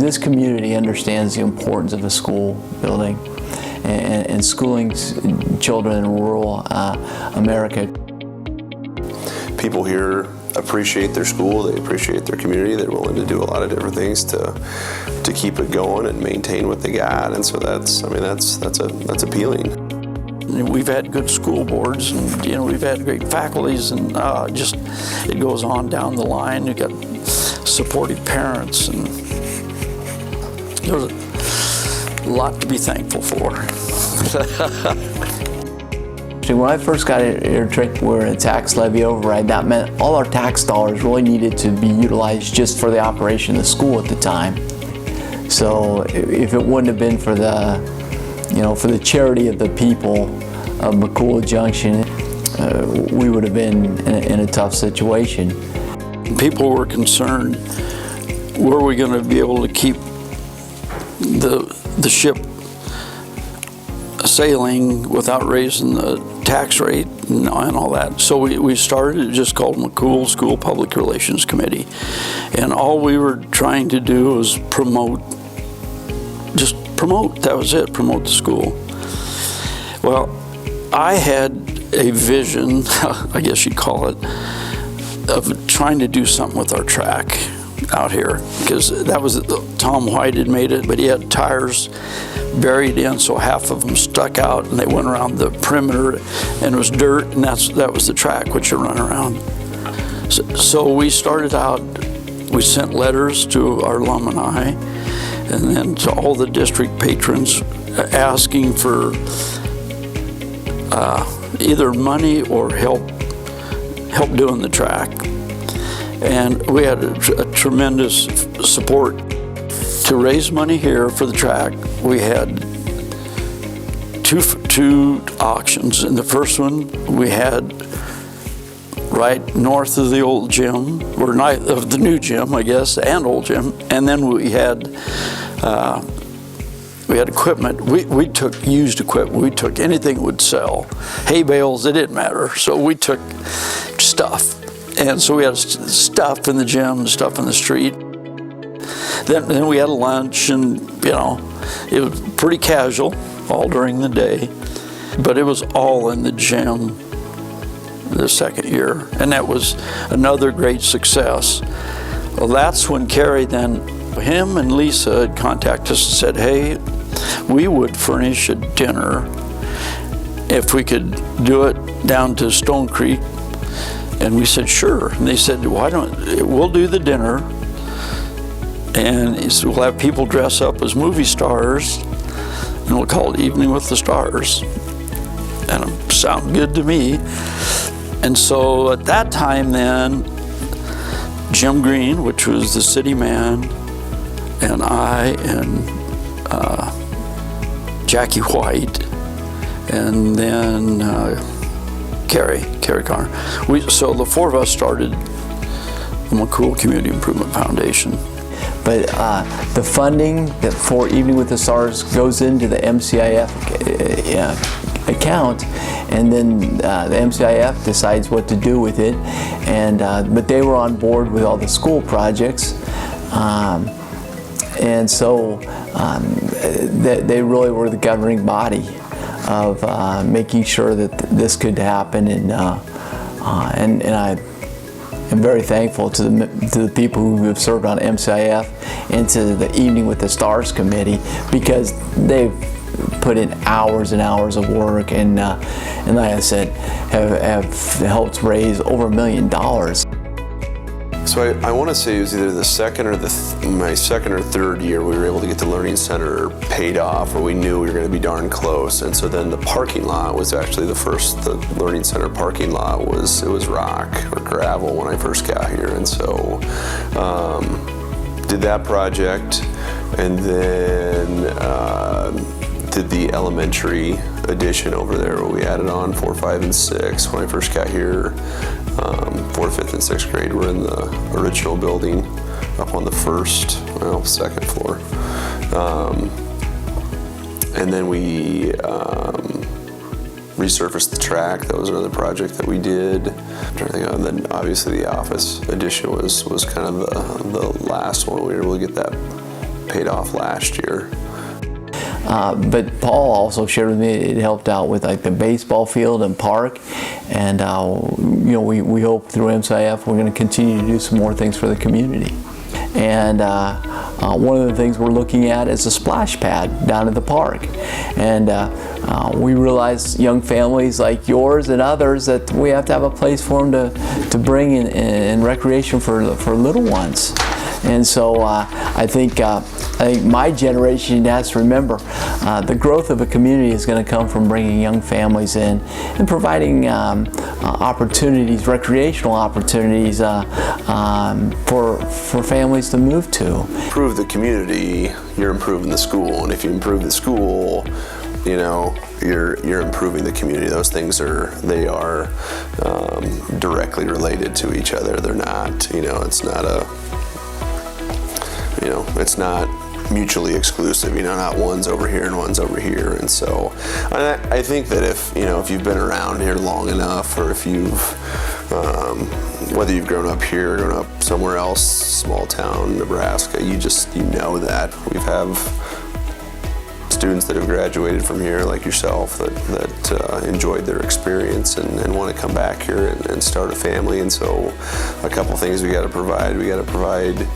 this community understands the importance of a school building and schooling children in rural America. People here appreciate their school, they appreciate their community, they're willing to do a lot of different things to keep it going and maintain what they got, and so that's appealing. We've had good school boards, and we've had great faculties, and just it goes on down the line. You've got supportive parents, and there's a lot to be thankful for. When I first got here, we were a tax levy override. That meant all our tax dollars really needed to be utilized just for the operation of the school at the time. So if it wouldn't have been for for the charity of the people of McCool Junction, we would have been in a tough situation. People were concerned, were we going to be able to keep the ship sailing without raising the tax rate and all that. So we started, just called McCool School Public Relations Committee. And all we were trying to do was promote, that was it, promote the school. Well, I had a vision, I guess you'd call it, of trying to do something with our track out here, because that was, Tom White had made it, but he had tires buried in, so half of them stuck out, and they went around the perimeter, and it was dirt, and that was the track which you run around. So we started out, we sent letters to our alumni, and then to all the district patrons, asking for either money or help doing the track. And we had a tremendous support. To raise money here for the track, we had two auctions. In the first one, we had right north of the old gym, or of the new gym, I guess, and old gym. And then we had equipment. We took used equipment. We took anything that would sell. Hay bales, it didn't matter. So we took stuff. And so we had stuff in the gym and stuff in the street. Then we had a lunch, and it was pretty casual all during the day, but it was all in the gym the second year, and that was another great success. Well, that's when Kerry, him and Lisa had contacted us and said, hey, we would furnish a dinner if we could do it down to Stone Creek. And we said, sure. And they said, we'll do the dinner, and he said, we'll have people dress up as movie stars, and we'll call it Evening with the Stars. And it sounded good to me. And so at that time then, Jim Green, which was the city man, and I, and Jackie White, and then Kerry Carr. So the four of us started the McCool Community Improvement Foundation. But the funding for Evening with the Stars goes into the MCIF account, and then the MCIF decides what to do with it. And but they were on board with all the school projects, and so they really were the governing body of making sure that this could happen, and I am very thankful to the people who have served on MCIF and to the Evening with the Stars committee, because they've put in hours and hours of work, and like I said, have helped raise over $1 million. So I want to say it was either the second or my second or third year we were able to get the Learning Center paid off, or we knew we were going to be darn close. And so then the parking lot was actually the Learning Center parking lot was rock or gravel when I first got here. And so did that project, and then did the elementary addition over there where we added on 4, 5, and 6 when I first got here. 4th, 5th, and 6th grade were in the original building up on the second floor. And then we resurfaced the track. That was another project that we did. And then obviously the office addition was kind of the last one. We were able to get that paid off last year. But Paul also shared with me it helped out with like the baseball field and park, and we hope through MCIF we're going to continue to do some more things for the community. And one of the things we're looking at is a splash pad down at the park, and we realize young families like yours and others that we have to have a place for them to bring in recreation for little ones. And so I think my generation has to remember the growth of a community is going to come from bringing young families in and providing opportunities, recreational opportunities for families to move to. Improve the community, you're improving the school, and if you improve the school, you're improving the community. Those things are directly related to each other. They're not, it's not mutually exclusive, not one's over here and one's over here. And so I think that if you've been around here long enough, or if you've whether you've grown up here or grown up somewhere else, small town Nebraska, you know that we have students that have graduated from here like yourself that enjoyed their experience and want to come back here and start a family. And so a couple things we got to provide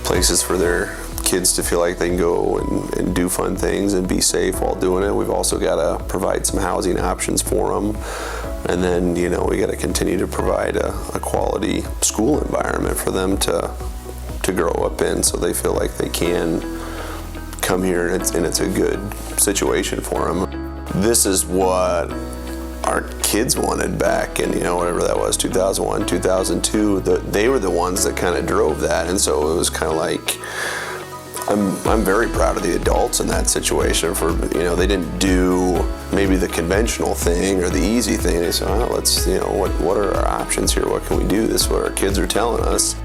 places for their kids to feel like they can go and do fun things and be safe while doing it. We've also got to provide some housing options for them. And then, we got to continue to provide a quality school environment for them to grow up in, so they feel like they can come here and it's a good situation for them. This is what our kids wanted back in, whatever that was, 2001, 2002. They were the ones that kind of drove that. And so it was kind of like, I'm very proud of the adults in that situation for, they didn't do maybe the conventional thing or the easy thing. They said, well, let's, what are our options here? What can we do? This is what our kids are telling us.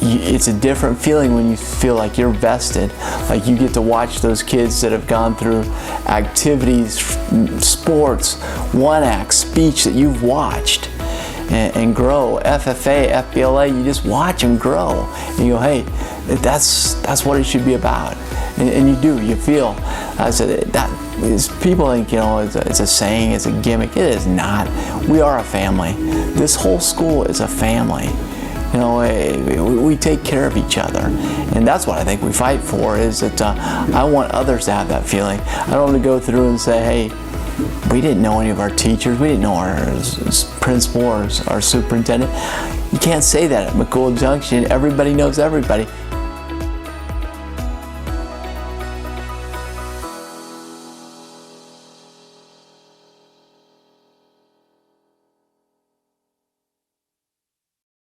It's a different feeling when you feel like you're vested, like you get to watch those kids that have gone through activities, sports, one act, speech that you've watched and grow, FFA, FBLA, you just watch them grow. And you go, hey, that's what it should be about. And you do, you feel. I said, people think, it's a saying, it's a gimmick. It is not. We are a family. This whole school is a family. We take care of each other, and that's what I think we fight for, is that I want others to have that feeling. I don't want to go through and say, hey, we didn't know any of our teachers, we didn't know our principal or our superintendent. You can't say that at McCool Junction. Everybody knows everybody.